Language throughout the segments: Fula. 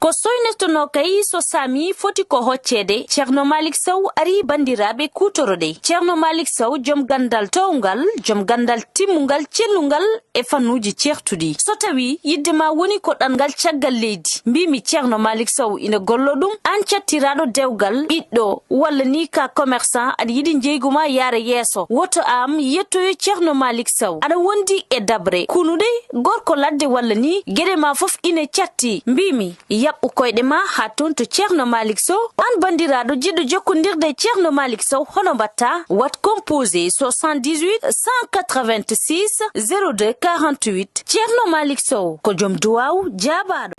ko soynestono kay so sami foti ko hoccede Ceerno Malick Sow ari bandiraɓe kutorode Ceerno Malick Sow joom gandal towgal joom gandal timmungal cellungal e fannuji ceertudi so tawi yiddema woni ko ɗangal caggal leydi mbimi Ceerno Malick Sow ina gollo ɗum an cattiraɗo dewgal ɓiɗɗo walla ni ka commerçant aɗa yiɗi jeyguma yaara yeeso woto am yettoyo Ceerno Malick Sow aɗa wondi e dabre kunude gorko ladde walla ni gueɗe ma foof ine catti mbimi yaɓɓu koyɗe ma ha ton to Ceerno Malick Sow an bandiraɗo jiɗɗo jokkodirde Ceerno Malick Sow hono mbatta wat composé 78 186 02 48 Ceerno Malick Sow ko joom duwaw jaabaɗo.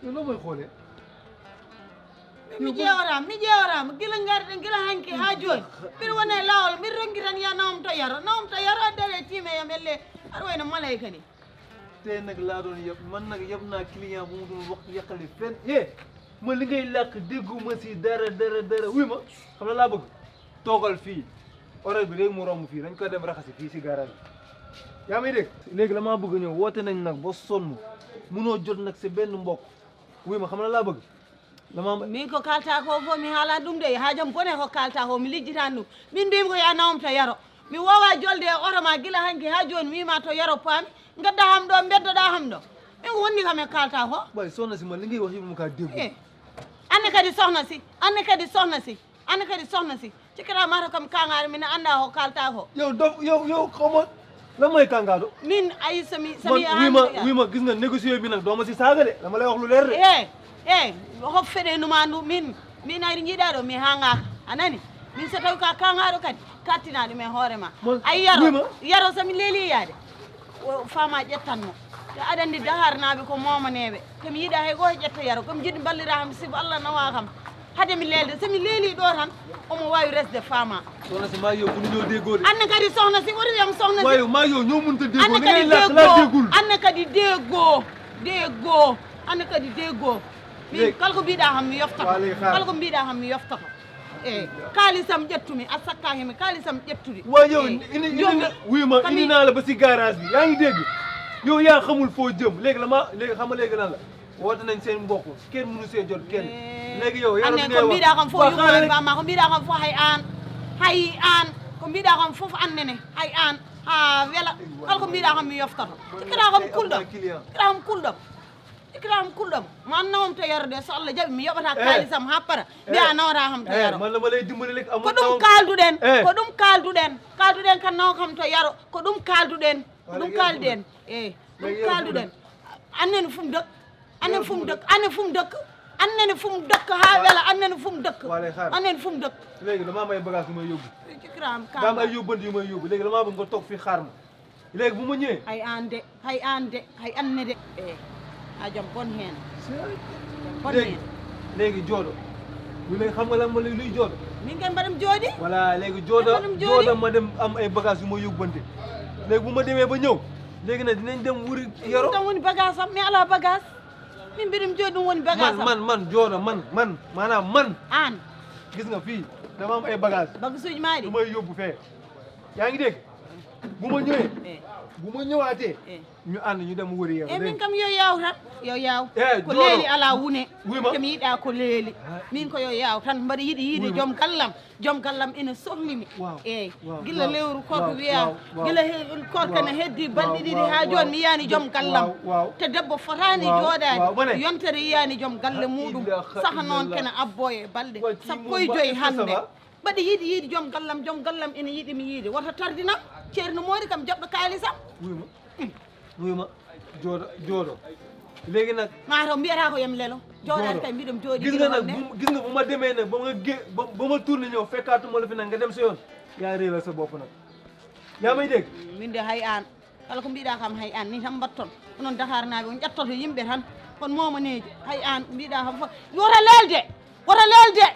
Lo moy xolé mi jewaram gila ngarden gila hanki ha joni bir wona lawol mir rongiran ya nawm to yaro dare time yam elle ar wayna malaika ni té nak la doon yeb man nak yeb na client bu mu doon wax yakali fen ma li ngay lak deggu ma ci dara wi ma xam la bëgg togal fi horaire bi rek mu romb fi dañ ko dem raxasi fi ci garage ya may deg légui la ma bëgg ñew woté nañ nak bo sonu mëno jot nak ci benn mbokk wi ma xam la bëgg dama min ko kalta ko fo mi hala dum de hajam bone ko kalta ko mi lijjitan dum min bim ko ya nawmta yaro mi wowa jolde oroma gila hanki ha joni mi ma to yaro pami gadda ham do beddoda ham do min ko wonni kam e kalta ko bay sonna si ma li ngay wax yimu ka deggu anne kadi soxna si ci kara mata kam kangaari min anda ko kalta ko yow xawma la may kangado min ay sami wi ma gis nga négocier bi nak do ma ci saga de dama lay wax lu leer de ho fede numandu min ay njida do mi hanga anani min so taw ka kangado kadi kattina dum e hoorema ay yaro sami leli yaade fama ƴettanmo te aɗa dahar naaɓe ko momaneɓe komi yiiɗa hay goto ƴetta yaro komi jiɗi ballira ham sibo Allah nawa kam hade mi leelde somi leeli ɗo tan omo wawi resde fama sohna si ma yo bunu ñoo déggoo de anne kadi sohna si ɓuri wiyam sohna si wayo ma yo ñoo munta déggoo anne kadi déggoo anne kadi déggoo min kala ko mbiɗa ham mi yoftako kaalisam ƴettumi a sakka hemi kaalisam ƴettude wayo wima inina la ba si garage bi yaa ngi dégg yow yaa xamul foo jëm léegi xam nga léegi lan la woote nañ seen mbokk kenn mënu see jot kenn léegi yow yàlla annen ko mbiɗa kam fof yummani bama ko mbiɗa kam fof hay an ko mbiɗa kam fof annene hay an ha wela kala ko mbiɗa kam mi yoftoto ikkata kam kulɗom ma nawam to yarde so Allah jaɓi mi yoɓata kaalisam ha para mbiya nawata kam to yaro man lama lay dimbali rek ko ɗum kalduɗen kan naw kam to yaro ko ɗum kalduɗen ɗum kalduɗen annene fum dëkk ha wela annene fum dëkk léegi dama may bagage yu may yóbbu cikram ka dama ay yóbbante yu may yóbbu léegi dama bëgg nga toog fii xaar ma léegi bu ma ñëwee hay anne de a jam bon hen léegi joodo wi léegi xam nga lan ma luy joodo min kan mbaɗam jooɗi voilà léegi joodo ma dem am ay bagage yu ma yóbbante léegi bu ma demee ba ñëw léegi nag dinañ dem wuri yaro ɗum woni bagage am mi ala bagage min mbiɗum jooɗi ɗum woni bagage am man joodo man maanaam man an gis nga fii dama am ay bagage bagage uji maɗi du may yóbbu fee yaa ngi dégg bu ma ñëwee eh bu ma ñëwaatee eh ñu ànd ñu dem wëri yow e min kam yo yaw tan yo yaw ko Joɗo. leeli ala wune Wima. komi yiɗa ko leeli min ko yo yaw tan mbaɗa yiɗi yiide joom gallam ina sohlimi Wow. eyyi Wow. gila Wow. lewru korko Wow. wiya Wow. gila korka ne heddi balɗe ɗiɗi ha joni mi yiyani joom gallam Wow. te debbo fotani Wow. Wow. jooɗade Bone. yontere yiyani joom galle muɗum Ilaha saha noon illallah. kene abbo e balɗe Wa ci sappo mo e ba- joyyi est-ce que hande ça va? mbaɗa yiɗi yiide joom gallam ina yiɗimi yiide woto tardinam ceerno moori kam jaɓɗo kaalisam wuy ma jooɗo léegi nag mataw mbiyata ko yem lelo jooɗade Joɗo. kay mbiɗom jooɗi gis nga nag gis nga bu ma demee nag ba ma ba ma tourné ñëw fekkaatuma la fi nag nga dem sa yoon yaa réeral sa bopp nag yaa may dégg min de hay an kala ko mbiɗa kam hay an ni tan mbatton onon Dakar naaɓe on ƴettoto yimɓe tan kono momaneji hay an mbiɗa kam fof wota leelde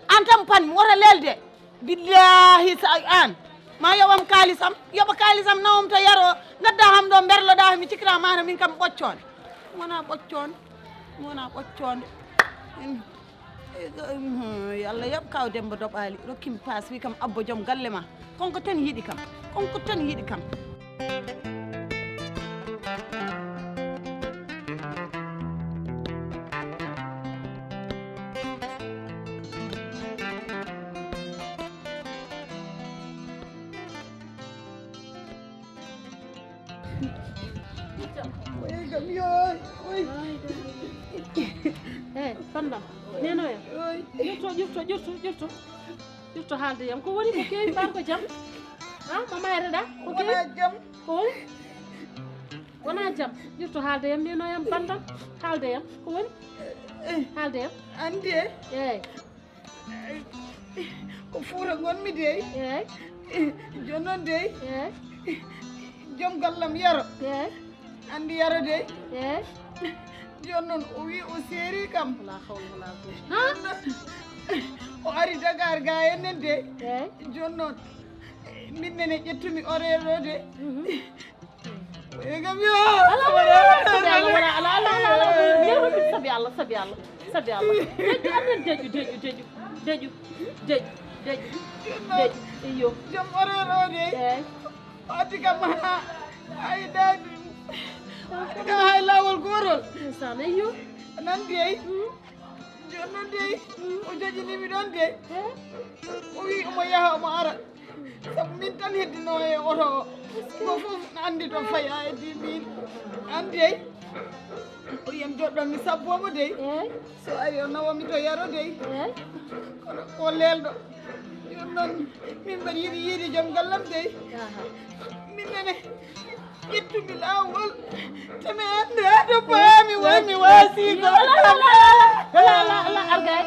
an tan panmi wota leelde billahi sa an ma yoɓam kaalisam yoɓa kaalisam nawam to yaro gadda ham ɗo berloɗa mi cikkita mata min kam ɓoccode wona ɓocconde Allah yoɓ kaw Demba Doɓaali rokkimi paas wi kam abbo joom galle ma konko tan yiɗi kam eyi fandam nenoya ƴurto haalde yam ko woni ko kewi ɓar ko jaam ma mayreɗa ko kewi jaam ko woni wona jaam ƴurto haalde yam nenoyam bandam haalde yam ko woni haalde yam andi eyyi ko fuura gonmi de eyyi joni noon de eyyi joom gallam yaro eyyi andi yaro de eyyi joni noon o wi o seeri kam wala hawla wala quwwata o ari Dakar ga ennen de eyyi joni noon min nene ƴettumi horaire o de egam yo sabi Allah deƴƴu iyo joom horaire o de eyyi o addi kam hay dadi kam hay lawol gorol insan iyo nandi ey joni noon de o joƴinimi ɗon de o wi omo yaha omo ara sabu min tan heddino e oto o ko fof ne andi to faya e di min andi ey o yiyam joɗɗon mi sabbomo de eyyi so ari o nawami to yaro de eyyi kono o lelɗo joni noon min mbaɗa yiɗi yiide joom gallam de min nene ƴettumi lawol temi ande to paami waymi waasigo argay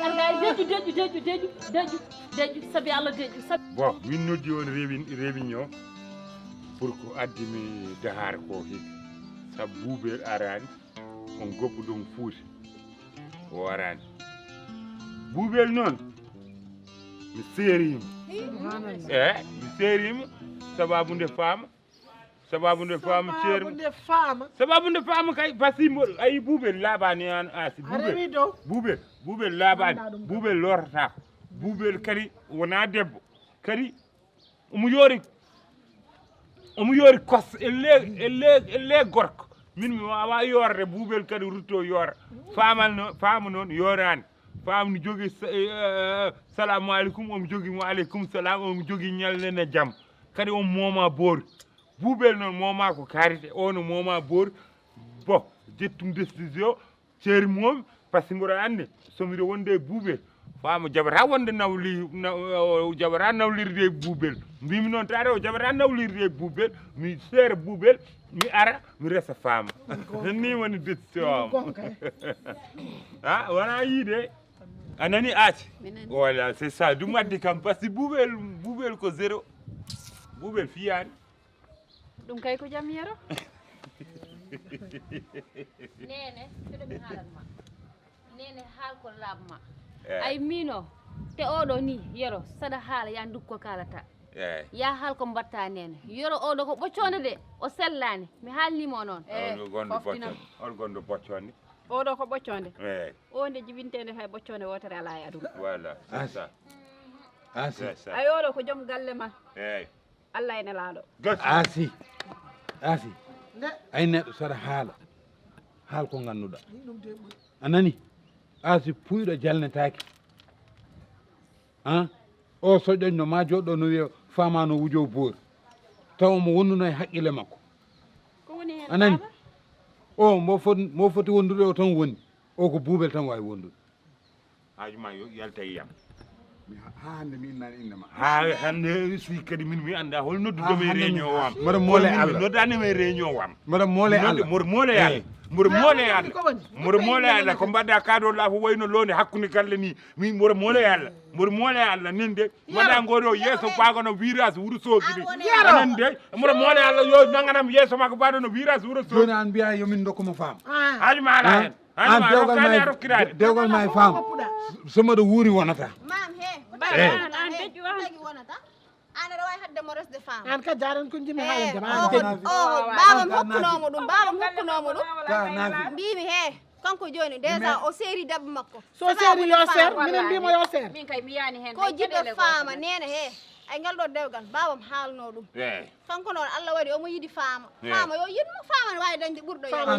deƴƴu sabi Allah deƴƴu sabi bon min noddi on réunion pour ko addimi dahar ko hikka sabu buubel arani on gobbo ɗum Fuuta o arani buubel noon mi seerima mi seerima sababude faama ceerno sababude faama kay basimo ayi buubel laaɓani an asi buubel laaɓani buubel lortatako buubel kadi wona debbo kadi omo yoori kos elle gorko min mi wawa yorde buubel kadi rutto yoora faama noon yorani faama no jogui salamu aleykum omo jogui wa aleykum salam omo jogui ñalnene jaam kadi on mooma boori buubel noon mooma ko karité ono mooma boori bon jettum décision ceeri momi par ce que mboɗo andi somiɗo wonde e buubel faama jabata wonde jabata nawlirde e buubel mbimi noon taade o jabata nawlirde e buubel mi seera buubel mi ara mi resa faama ni woni décision am ha wona yiide a nani aati voilà c'est ça ɗum addi kam par ce que buubel ko zéro buubel fiyani ɗum kay ko jaam yero nene fiɗo mi haalanma nene haal ko laabma ay mino te oɗo ni yero saɗa haala ya dukko kalata ya haal ko mbatta nene yero oɗo ko ɓocconde de o sellani mi haalnimo noon on gonɗo bocconde oɗo ko ɓocconde eyyi o nde jibintede hay ɓocconde wotere ala e aduna voilà c'est ça ay oɗo ko joom galle ma eyyi allah ene laaɗo asi ay neɗɗo saɗa haal ko ganduɗa a nani asi puyɗo jalnetaki o soƴƴoñno ma joɗɗo no wiya fama no wujo boori taw mo wonduno e haqqille makko a nani o mo foti wondude o tan woni o ko buubel tan wawi wondude hajuma yalta yiyam ha hande mi innani indema ha hande suyi kadi min mi anda hol noddudomi réunion wam mbaɗa moole allah noddanimi réunion wam mbaɗa moole allah mboɗo moole allah mboɗo moole allah ko mbadda kaɗoɗa fof wayno londe hakkude galle ni min mboɗo moole allah nen de mbaɗa ngoɗo yeeso pagono virage Wourossogui ni anen de mboɗo moole allah yo nanganam yeeso makko mbaɗono virage Wourossogui joni an mbiya yomin dokkuma faam hajuma ala hen dewgal ma e faam somoɗo wuuri wonata an deƴƴu wonata an aɗa wawi haddemo resde femme an ka jaran ko jimi haalande babam hokkunomo ɗum mbimi he kanko joni déjà o séri dabbe makko so séri yo ser minen mbimo yo ser min kay mi yani hen ko jiɗɗo faama nena he ay ngal ɗo dewgal babam haalno ɗum kanko noon allah waɗi omo yiɗi faama yo yiɗmo faama ne wawi dañde ɓurɗo yero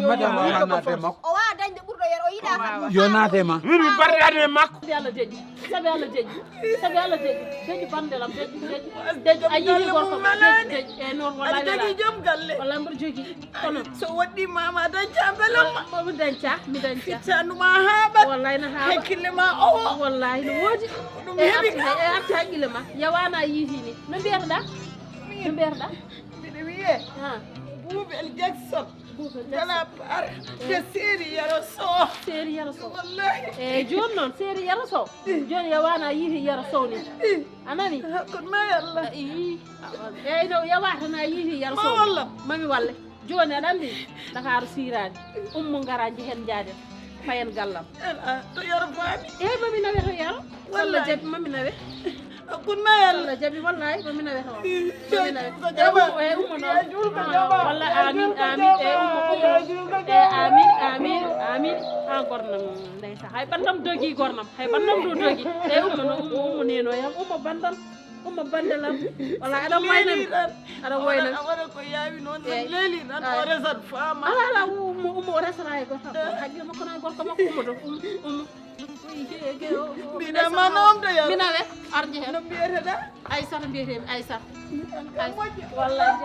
o wawa dañde ɓurɗo yero o yiɗa kam yo naatema min mi barɗade e makko sabi Allah deƴƴi deƴƴi bandelam deƴƴi a yiɗi gorko ma deƴƴi e noon aɗa jogui joom galle walla mbiɗa jogui kono so waɗɗi mama dañca belamma mi dañca ficcanduma haaɓat wallahi no haaɓa hakkille ma owo wallahi no woodi ɗum heeɓi e arti haqqille ma yawana yiitini no mbiyataɗa mbiɗa wiye Boubel Jackson gala par de séri yaro so wallahi e joni noon séri yaro sow joni yawana yiiti yaro sow ni anani kono ma yallah eyyi no yawatana yiiti yaro sow mami walle joni aɗa andi Dakaru sirani ummo gara jehen jaaden fayen gallam to yaro faami eyyi mami nawe to yaro walla jaɓi mami nawe kono ma yallah jaɓi wallahi mami nawe to mami nawe e ummo noon walla amin e ummo amin ha gornam ndeysa hay bandam dogi gornam hay bandam do dogi e ummo no ummo neno yam ummo bandalam walla aɗa waynan waɗa ko yaawi noon tan leeli tan o resat faama ala ummo o resata hay goto haqqille makko na gorko makko ummo to ummo mbiɗa ma nomdo yaro minawe arje hen no mbiyeteɗa Aissata mbiyetemi Aissata wallahi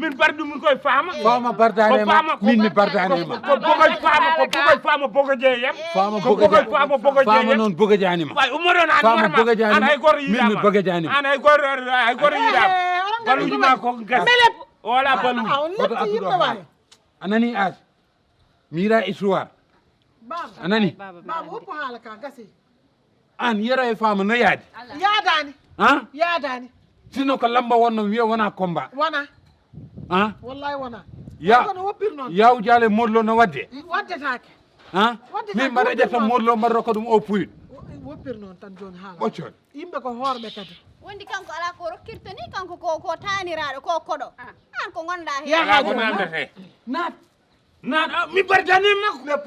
min barɗu min koye fama bardanema min mi bardanema ko bogoy fama bogojeyam fama noon bogojanima way umoɗon an hay goto yiɗama min mi bogojanima an hay goto yiɗama baluji ma ko gas wala baluji oto adduɗo anani as mira histoire anani baba woppo haala ka gasi an yera e fama no yaadi yaadani sino ko lamba wonno wiya wona combat wona wallahi wona kono woppir noon yaw jaale modlo no wadde waddetake min mbaɗa ƴetta modlo mbaɗa rokka ɗum o puyɗo woppir noon tan joni haala ɓoccode yimɓe ko hoorɓe kadi wondi kanko ala ko rokkirta ni kanko ko taniraɗo ko koɗo an ko gonɗa hen yahajo namdete non mi bardane makko les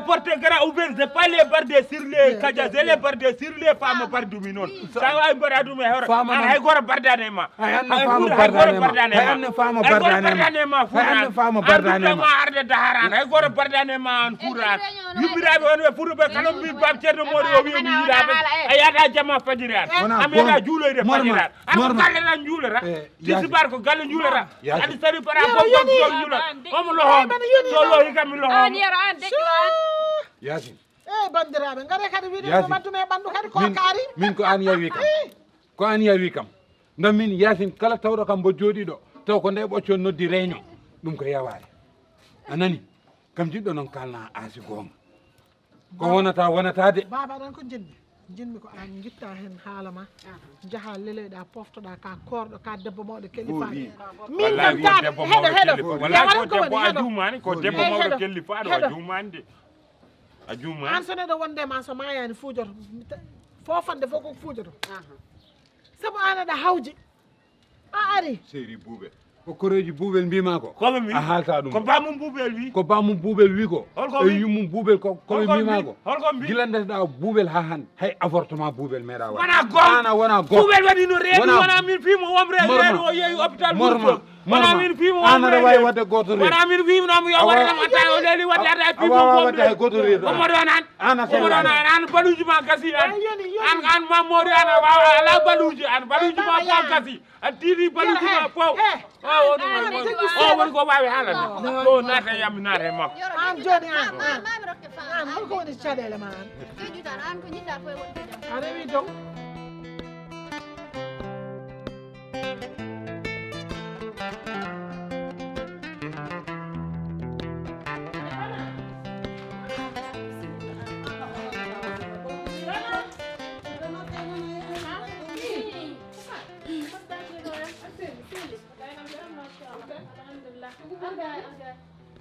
portes gras ouverts c'est pas les bardes sur les kaja c'est les bardes sur les femmes bardumi noon sa wawi mbaɗa ɗum e hoore an hay goto bardane ma ma arde daharan hay goto bardane ma an fuuran yummiraɓe on ɓe fuuɗo ɓe kala mbi bam ceerno moɗi o wiya mi yiiɗaɓe a yahata jamma fajiri an am yeeɗa juuloyde fajiran an ko galle tan juulata sisibar ko galle juulata andi sari para fof juulata omo lohoɓe so lohi kam mi lohomo Yacine bandiraɓe gaare kadi wiide battume ɓandu kadi ko kaari min ko an yawi kam nden min Yacine kala tawɗo kam mbo jooɗiɗo taw ko nde ɓoccon noddi réunion ɗum ko yaware anani kam jiɗɗo noon kalna aasi gonga ko wonata de baba ɗan ko jinmi ko an guitta hen haala ma jaaha leleɗa poftoɗa ka korɗo ka debbo mawɗo kellifaɗo min kam debbo a jumani ko debbo mawɗo kellifaɗo a jumani de a jumani an so neɗo wondema so mayani fuujoto fofande fof ko fuujoto sabu an aɗa hawji a ari séri buubel ko koreji buubel mbima ko koɓe mbi a haalta ɗum ko bamum buubel wi ko bamum buubel wi ko Holko wi? e yummum buubel koɓe mbima ko holko mbi gila ndesɗa buubel ha hande hay avortement buubel meeɗa wona gom wona gom buubel waɗi no reedu wona min fimo wom reedu o yeeyi hôpital wona min fimo an aɗa wawi wadde goto reedu wona min fimnomo yo waɗanam attaque o leeli wadde attaque fimo wadde hay goto reedu omoɗo on an an baluji ma gasi an mamori an wawa ala baluji an baluji ma fof gasi an tiri baluji ma fof o woni ko wawi haalande o naata yammi naata e makko an joni an mami rokke fam an holko woni caɗele ma an jejutan an ko jiɗɗa koye wonde jam a rewi dow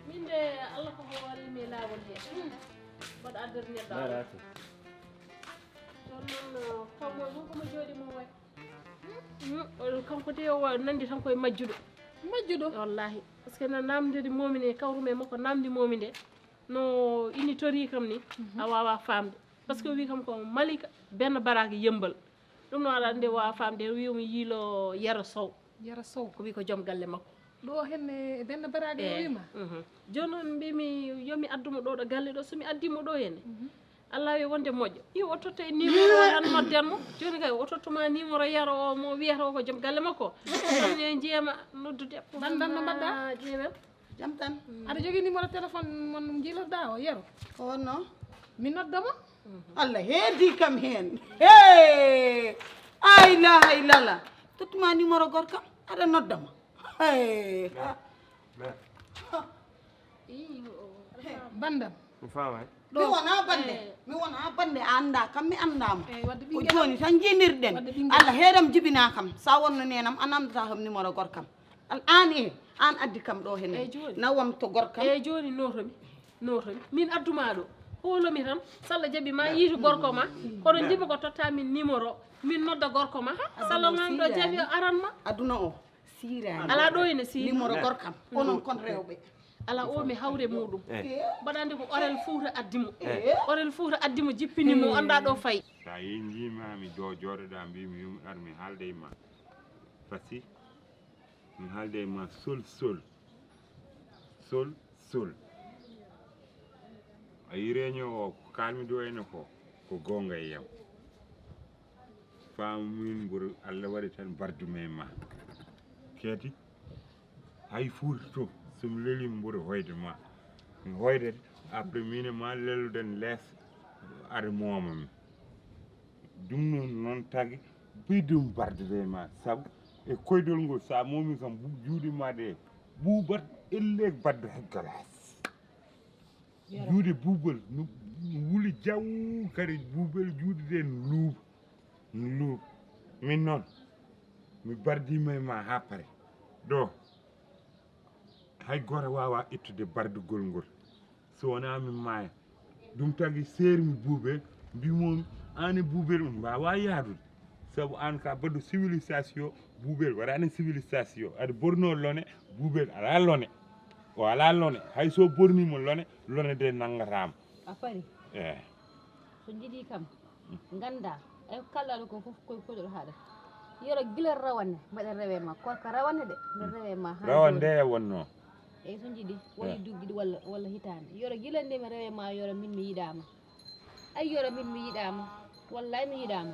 min de Allah ko wallimi laawol he mbaɗa addere neɗɗo Allah ɗon noon kawmo ɗum komo jooɗi mo way kanko de o nandi tan koye majjuɗo wallahi par ce que no namdede momine e kawrume makko namdi momi nde no ini tori kam ni a wawa famde par ce que wi kam ko Malika Benn Barack Yembal ɗum noon aɗa andi wawa famde wimi yiilo Yero Sow ko wi ko joom galle makko ɗo henne Benn Barack wima joni noon mbimi yomi adduma ɗo ɗo galle ɗo somi addimo ɗo henne Allah wi wonde moƴƴo i o totta e numéro o tan noddenmo joni kay o tottuma numéro Yero o mo wiyata o ko joom galle makko ɗon e jeema noddude bandan no mbaɗɗa jeemen jam tan aɗa jogui numéro téléphone mon jiilotoɗa o Yero ko wonno mi noddamo Allah heedi kam hen hey a ilaha illallah tottuma numéro gorko kam aɗa noddama hey bandam mi famay mi wona bande a anda kam mi andama ko joni tan jinirɗen Allah heeram jibina kam sa wonno nenam a namdata kam numéro gorko kam an an addi kam ɗo hen nawam to gorko kam eyyi joni notomi min adduma ɗo holomi tan salla jaaɓi ma yiitu gorko ma kono jimi ko totta min numéro min nodda gorko ma salla namɗo jaaɓi o aranma aduna o sirani ala ɗo ene siri numéro gorko kam onon kon rewɓe ala o mi hawre muɗum mbaɗande ko orel Fouta addimo orel Fouta addimo jippinimo anda ɗo fayi sa yi jimami jooɗoɗa mbimi yum ar mi haalde e ma par ce que mi haalde e ma sol a yi réunion o kalmi ɗo ene ko gonga e yam faamu min ɓuuri Allah waɗi tan bardume ma keeti hay Fouta to somi lelimi ɓuuri hoyde ma mi hoydete après mine ma leluden lees aɗa moomami ɗum noon tagi ɓeydum bardude ma saabu e koydol ngol sa momi kam juuɗe ma ɗe ɓuubat elle badde hay galas juuɗe buubal no wuli jaw kadi buubel juuɗe ɗe no luuba min noon mi bardima e ma ha pare ɗo hay goto wawa ittude bardugol ngol so wona min maaya ɗum tagi sermi buubel mbimomi an e buubel on mbawa yaadude saabu an ka baddo civilisation buubel waɗani civilisation aɗa borno lone buubel ala lone o ala lone hay so bornimo lone de nanggatama a pari so jiiɗi kam ganda e kalɗaɗo ko foof koɗo haɗa Yero gila rawane mbaɗa rewe ma korka rawane de mbaɗa rewe ma rawane nde e wonno eyyi so jiiɗi woni duggiɗi walla hitande Yero gila nde mi rewe ma Yero min mi yiɗama ay Yero min mi yiɗama wallahi mi yiɗama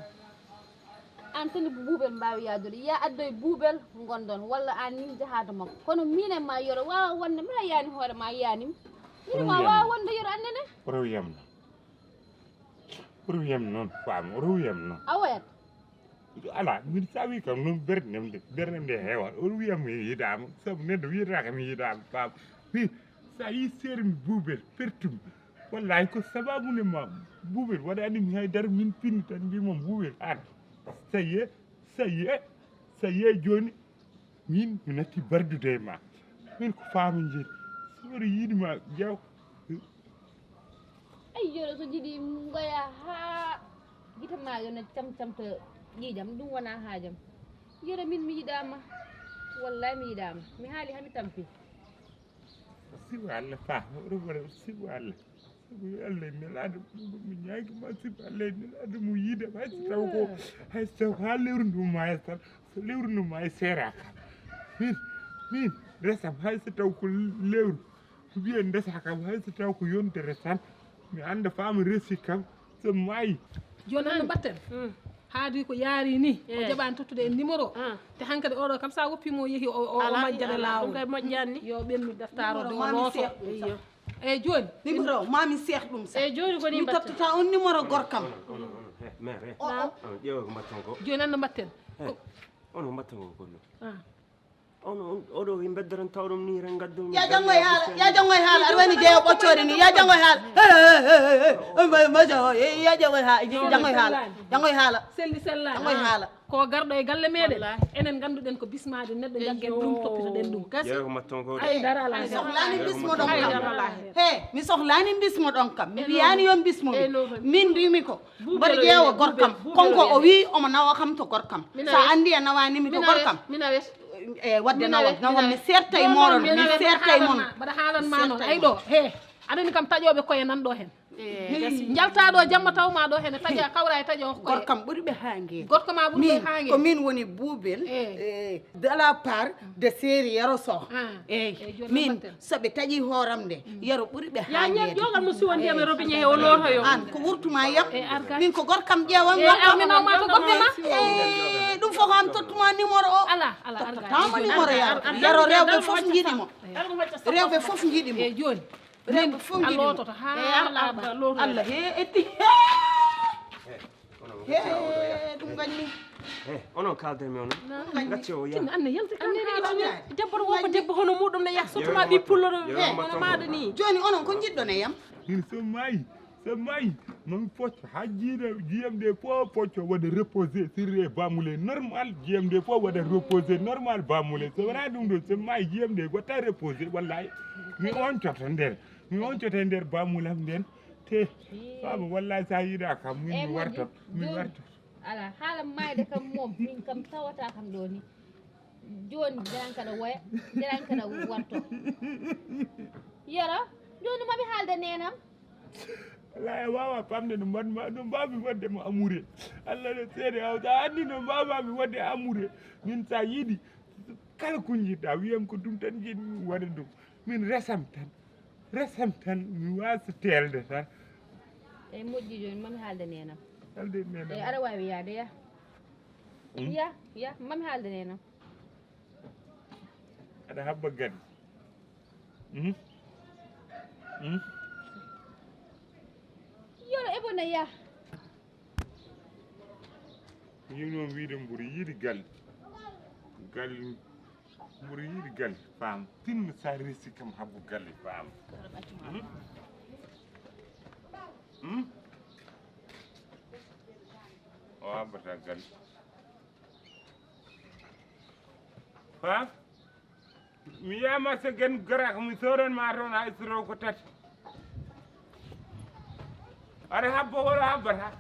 an tani buubel mbawi yadude ya addoye buubel gondon walla an nin jahata makko kono minen ma Yero wawa wonde mbiɗa yani hoore ma yanimi min ma wawa wonde Yero annene oto wiyam noon faam oto wiyam noon a woyat ala min sa wi kam noon berde nde heewat oto wiyam mi yiɗama saabu neɗɗo wiyataka mi yiɗama faam sa yi sermi buubel pertumi wallahi ko sababude ma buubel waɗani mi haydara min pinni tan mbimam buubel an saye joni min mi natti bardude e ma min ko faama jeeni soɗo yiɗima jeew ay Yero so jiiɗi goya ha guita ma yo ne camcamta ƴiƴam ɗum wona haajam yero min mi yiɗama wallahi mi yiɗama mi haali hami tampi sibu Allah fa oɗo sibu Allah sibu Allah nelaɗo mi ñaguima sibu Allah nelaɗo mo yiidam hayso taw ko hayso taw ha lewru ndu maya tan so lewru ndu maya seeraka min resam hayso taw ko lewru wiye ndesa kam hayso taw ko yontere tan mi anda fama resi kam so maayi joni no mbatten haadi ko yaari ni o jaɓani tottude en numéro te hankadi oɗo kam sa woppimo yeehi o majjane lawol kay moƴƴanni yo ɓennu deftarode o mami looto eyyi joni numéro mami cheikh ɗum sa eyyi joni koni mi tottata on numéro gorkam mère ƴeewa ko mbatten ko joni an no mbatten ono mbatten ko kollo ono oɗo wi beddoren tawɗum ni ren gaddum ya jangoy haala aɗa wayno jeeyo ɓoccode ni ya jangoy haala ya jangoy haala selli sellani jangoy haala ko garɗo e galle meɗen enen ganduɗen ko bismade neɗɗo jaggen ɗum toppitoɗen ɗum ƴeewa ko mbatten ko ay dara ala mi sohlani bismo ɗon kam he mi sohlani bismo ɗon kam mi wiyani yon bismo min mbimi ko mbaɗa ƴeewa gorkam konko o wi omo nawa kam to gorkam sa andi a nawanimi to gorkam e wadde nawam mi serta e moɗon mi serta e moon mbaɗa haalanma noon ay ɗo he aɗani kam taƴoɓe koye nanɗo hen jaltaɗo jamma tawma ɗo hene taƴa kawra e taƴo koye gorkam ɓuuriɓe hangue gorko ma ɓuuriɓe hangue ko min woni buubel de la part de séri yaro soh eyyi min soɓe taƴi hooram nde yaro ɓuuriɓe hanguede jogal mo siwondiyam e robinet he o lootoyo an ko wurtuma yam min ko gorkam ƴeewan minawma to goppe ma ɗum fof an tottuma numéro o tama numéro yaro rewɓe foof jiiɗimo rewɓe foof jiiɗimo e joni rewɓe foof jiiɗimo lototo ha Allah he etti ɗum ganni onon kaldemi ono gacci o ya anne yalta debbo wonko debbo hono muɗum ne yak sottuma ɓi pulloɗo hono maɗa ni joni onon ko jiɗɗon e yam so maayi mami pocco ha jiyam nde fof pocco waɗa reposé sur les bamule normal jiyam nde fof waɗa reposé normal bamule so wona ɗum ɗo so maayi jiyam nde watta reposé wallahi mi on coto nder bamulam nden te fama wallahi sa yiiɗa kam min mi wartot ala haala mayde kam moom min kam tawata kam ɗo ni joni deran kaɗa woya deran kaɗa warto yero joni mami haalde nenam wallahi wawa famde no mbawmi wadde mo amouré allah no seede hawta anndi no mbawami wadde amouré min sa yiiɗi kala ko jiɗɗa wiyam ko ɗum tan jiɗmi waɗa ɗum min resam tan mi wasa telde tan eyyi moƴƴi joni mami haalde nenam eyyi aɗa wawi yaade ya mami haalde nenam aɗa habba gadi yoro ebona ya yimnoon wiide mboɗo yiiɗi galle mboɗo yiiɗi galle faam tinno sa resi kam habbu galle faam o habbata galle faam mi yiyama so gan garaka mi soranma toon hay soro ko tati aɗa habba hoɗo habbata